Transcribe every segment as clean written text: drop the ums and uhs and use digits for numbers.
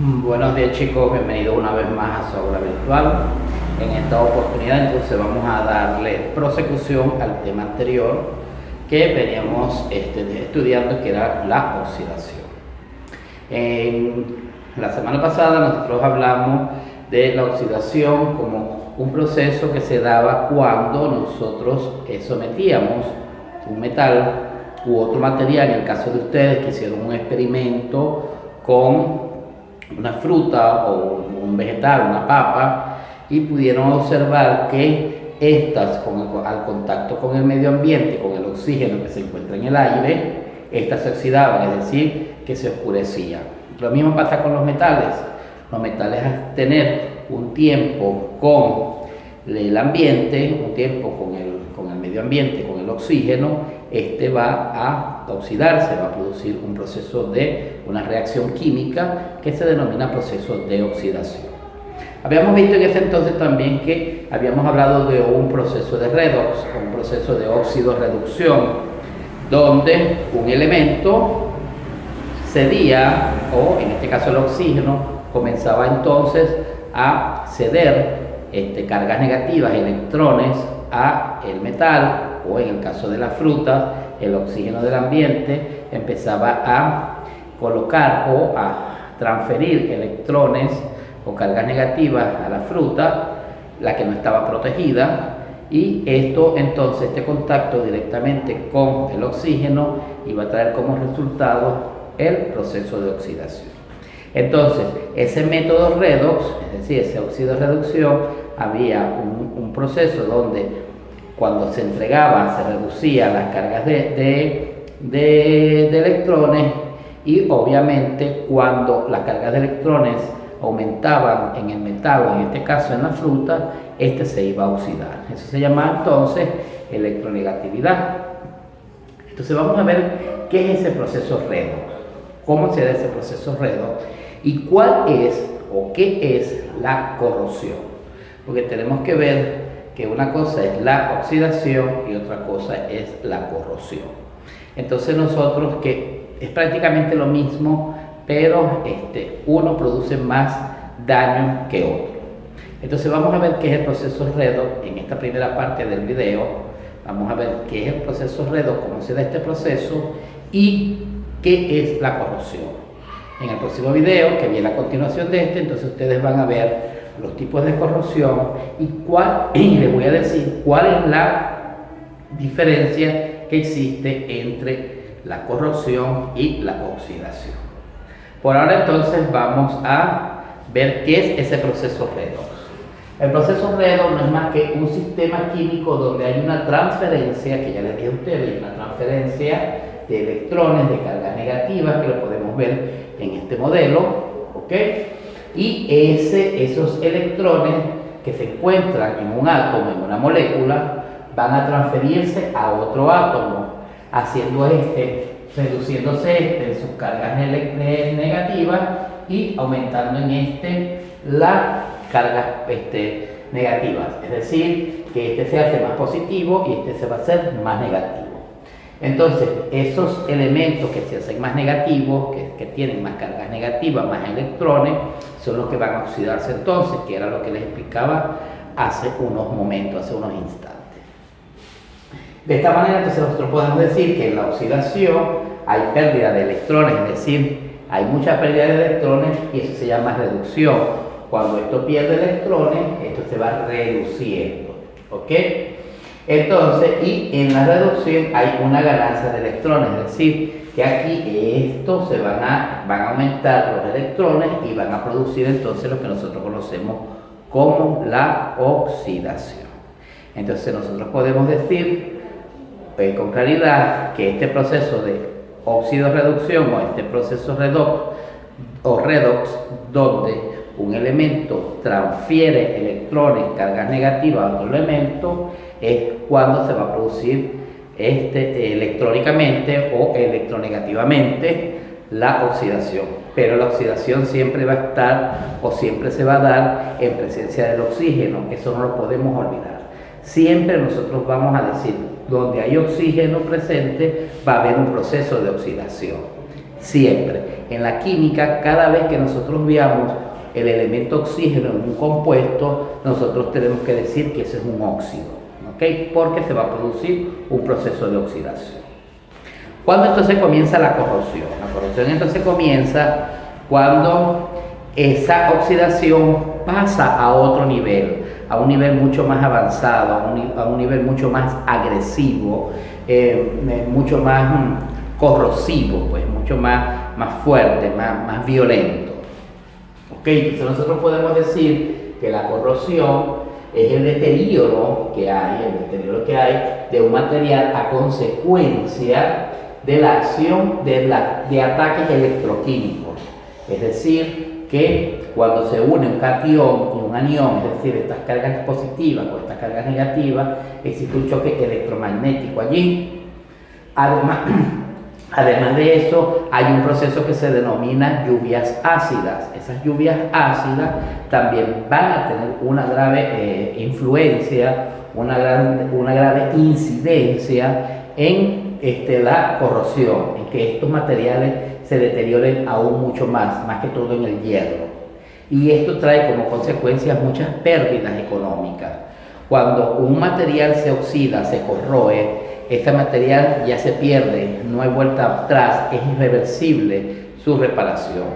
Buenos días chicos, bienvenidos una vez más a su aula virtual. En esta oportunidad entonces vamos a darle prosecución al tema anterior que veníamos estudiando, que era la oxidación. En la semana pasada nosotros hablamos de la oxidación como un proceso que se daba cuando nosotros sometíamos un metal u otro material. En el caso de ustedes que hicieron un experimento con una fruta o un vegetal, una papa, y pudieron observar que estas, al contacto con el medio ambiente, con el oxígeno que se encuentra en el aire, estas se oxidaban, es decir, que se oscurecían. Lo mismo pasa con los metales. Los metales, al tener un tiempo con el ambiente, un tiempo con el medio ambiente, con el oxígeno, este va a oxidarse, va a producir un proceso de una reacción química que se denomina proceso de oxidación. Habíamos visto en ese entonces también que habíamos hablado de un proceso de redox, un proceso de óxido-reducción, donde un elemento cedía, o en este caso el oxígeno, comenzaba entonces a ceder cargas negativas, electrones, a el metal, o en el caso de las frutas, el oxígeno del ambiente empezaba a colocar o a transferir electrones o cargas negativas a la fruta, la que no estaba protegida, y esto entonces, este contacto directamente con el oxígeno iba a traer como resultado el proceso de oxidación. Entonces, ese método redox, es decir, ese óxido-reducción, había un proceso donde cuando se entregaba, se reducían las cargas de electrones, y obviamente cuando las cargas de electrones aumentaban en el metal, o en este caso en la fruta, este se iba a oxidar. Eso se llama entonces electronegatividad. Entonces vamos a ver qué es ese proceso redox, cómo se da ese proceso redox y cuál es o qué es la corrosión. Porque tenemos que ver que una cosa es la oxidación y otra cosa es la corrosión. Entonces nosotros, que es prácticamente lo mismo, pero uno produce más daño que otro. Entonces vamos a ver qué es el proceso redox en esta primera parte del video. Vamos a ver qué es el proceso redox, cómo se da este proceso y qué es la corrosión. En el próximo video, que viene a continuación de entonces ustedes van a ver los tipos de corrosión y les voy a decir cuál es la diferencia que existe entre la corrosión y la oxidación. Por ahora entonces vamos a ver qué es ese proceso redox. El proceso redox no es más que un sistema químico donde hay una transferencia, que ya les dije a ustedes, una transferencia de electrones, de cargas negativas, que lo podemos ver en este modelo, ¿ok? Y esos electrones que se encuentran en un átomo, en una molécula, van a transferirse a otro átomo, haciendo reduciéndose en sus cargas negativas y aumentando en las cargas negativas. Es decir, que se hace más positivo y se va a hacer más negativo. Entonces, esos elementos que se hacen más negativos, que tienen más cargas negativas, más electrones, son los que van a oxidarse entonces, que era lo que les explicaba hace unos momentos, hace unos instantes. De esta manera, entonces, nosotros podemos decir que en la oxidación hay pérdida de electrones, es decir, hay mucha pérdida de electrones y eso se llama reducción. Cuando esto pierde electrones, esto se va reduciendo, ¿ok? Entonces, y en la reducción hay una ganancia de electrones, es decir, que aquí se van a aumentar los electrones y van a producir entonces lo que nosotros conocemos como la oxidación. Entonces nosotros podemos decir con claridad que este proceso de óxido-reducción o este proceso redox, donde un elemento transfiere electrones, cargas negativas a otro elemento, es cuando se va a producir electrónicamente o electronegativamente la oxidación. Pero la oxidación siempre va a estar o siempre se va a dar en presencia del oxígeno, eso no lo podemos olvidar. Siempre nosotros vamos a decir, donde hay oxígeno presente va a haber un proceso de oxidación. Siempre. En la química, cada vez que nosotros veamos el elemento oxígeno en un compuesto, nosotros tenemos que decir que ese es un óxido, ¿ok? Porque se va a producir un proceso de oxidación. ¿Cuándo entonces comienza la corrosión? La corrosión entonces comienza cuando esa oxidación pasa a otro nivel, a un nivel mucho más avanzado, a un nivel mucho más agresivo, mucho más corrosivo, pues mucho más fuerte, más violento. ¿Okay? Entonces nosotros podemos decir que la corrosión es el deterioro que hay de un material a consecuencia de la acción de ataques electroquímicos. Es decir, que cuando se une un catión y un anión, es decir, estas cargas positivas o estas cargas negativas, existe un choque electromagnético allí. Además de eso, hay un proceso que se denomina lluvias ácidas. Esas lluvias ácidas también van a tener una grave influencia, una grave incidencia en la corrosión, en que estos materiales se deterioren aún mucho más que todo en el hierro. Y esto trae como consecuencia muchas pérdidas económicas. Cuando un material se oxida, se corroe, este material ya se pierde, no hay vuelta atrás, es irreversible su reparación.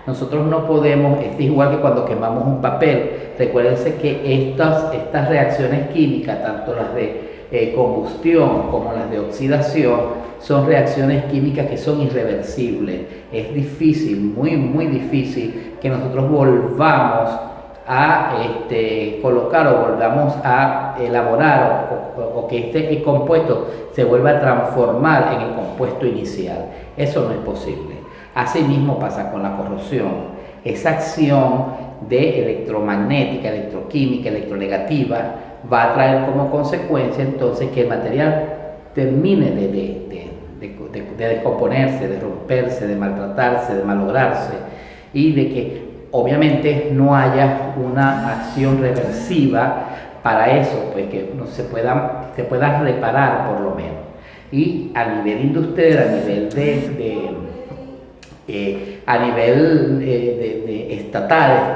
Nosotros no podemos, es igual que cuando quemamos un papel. Recuérdense que estas reacciones químicas, tanto las de combustión como las de oxidación, son reacciones químicas que son irreversibles. Es difícil, muy difícil que nosotros volvamos a colocar o volvamos a elaborar o que este compuesto se vuelva a transformar en el compuesto inicial. Eso no es posible. Asimismo pasa con la corrosión. Esa acción de electromagnética, electroquímica, electronegativa va a traer como consecuencia entonces que el material termine de descomponerse, de romperse, de maltratarse, de malograrse, y de que obviamente no haya una acción reversiva para eso, pues que no se pueda reparar por lo menos. Y a nivel industrial, a nivel estatal,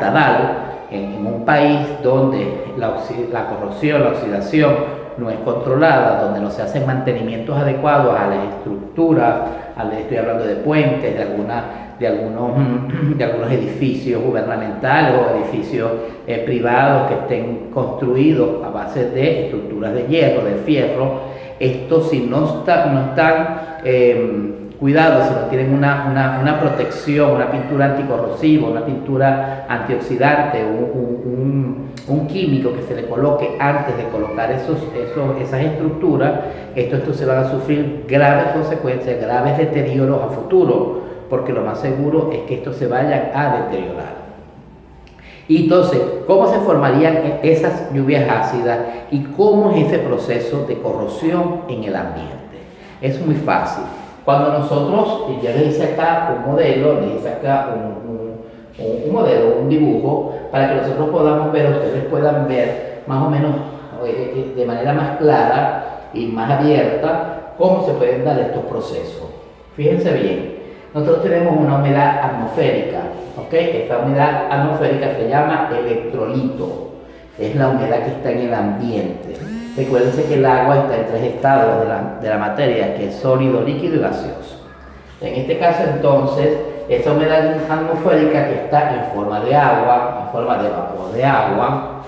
en un país donde la corrosión, la oxidación no es controlada, donde no se hacen mantenimientos adecuados a las estructuras, estoy hablando de puentes, de algunos edificios gubernamentales o edificios privados que estén construidos a base de estructuras de hierro, de fierro. Estos, si no están cuidados, si no tienen una protección, una pintura anticorrosiva, una pintura antioxidante, un químico que se le coloque antes de colocar esas estructuras, estos se van a sufrir graves consecuencias, graves deterioros a futuro, porque lo más seguro es que estos se vayan a deteriorar. Y entonces, ¿cómo se formarían esas lluvias ácidas y cómo es ese proceso de corrosión en el ambiente? Es muy fácil. Cuando nosotros, ya les hice acá un modelo, un dibujo, para que nosotros podamos ver, ustedes puedan ver más o menos de manera más clara y más abierta cómo se pueden dar estos procesos. Fíjense bien. Nosotros tenemos una humedad atmosférica, ¿ok? Esta humedad atmosférica se llama electrolito, es la humedad que está en el ambiente. Recuérdense que el agua está en tres estados de la materia, que es sólido, líquido y gaseoso. En este caso, entonces, esa humedad atmosférica que está en forma de agua, en forma de vapor de agua,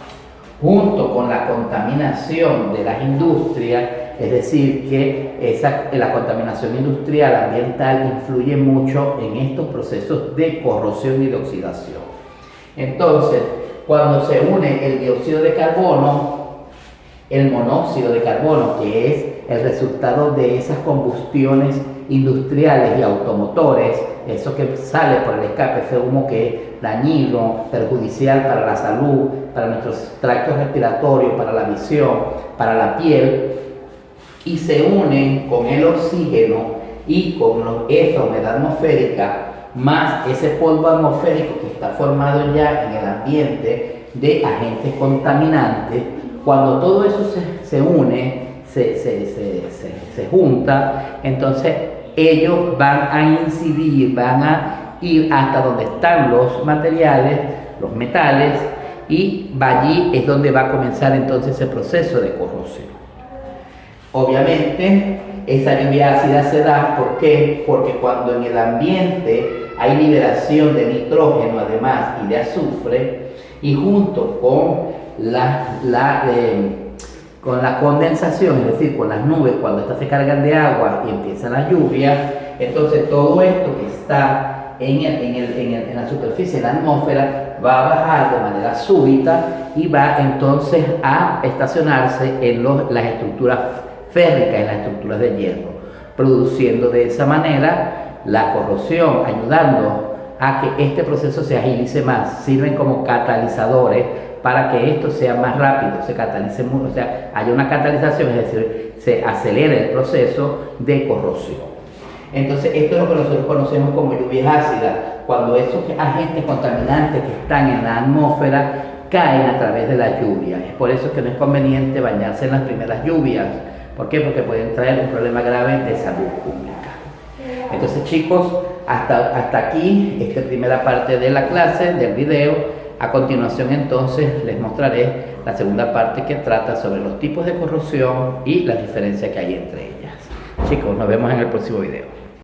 junto con la contaminación de las industrias, es decir, que la contaminación industrial ambiental influye mucho en estos procesos de corrosión y de oxidación. Entonces, cuando se une el dióxido de carbono, el monóxido de carbono, que es el resultado de esas combustiones industriales y automotores, eso que sale por el escape, ese humo que es dañino, perjudicial para la salud, para nuestros tractos respiratorios, para la visión, para la piel, y se unen con el oxígeno y con esa humedad atmosférica, más ese polvo atmosférico que está formado ya en el ambiente de agentes contaminantes. Cuando todo eso se une, se junta, entonces ellos van a incidir, van a ir hasta donde están los materiales, los metales, y allí es donde va a comenzar entonces el proceso de corrosión. Obviamente, esa lluvia ácida se da, ¿por qué? Porque cuando en el ambiente hay liberación de nitrógeno además y de azufre, y junto con con la condensación, es decir, con las nubes, cuando estas se cargan de agua y empieza la lluvia, entonces todo esto que está en la superficie, en la atmósfera, va a bajar de manera súbita y va entonces a estacionarse en las estructuras férricas, en las estructuras de hierro, produciendo de esa manera la corrosión, ayudando a que este proceso se agilice más. Sirven como catalizadores para que esto sea más rápido, se catalice mucho, o sea, haya una catalización, es decir, se acelere el proceso de corrosión. Entonces, esto es lo que nosotros conocemos como lluvias ácidas, cuando esos agentes contaminantes que están en la atmósfera caen a través de la lluvia. Es por eso que no es conveniente bañarse en las primeras lluvias. ¿Por qué? Porque pueden traer un problema grave de salud pública. Entonces, chicos, hasta aquí esta primera parte de la clase, del video. A continuación, entonces, les mostraré la segunda parte que trata sobre los tipos de corrosión y las diferencias que hay entre ellas. Chicos, nos vemos en el próximo video.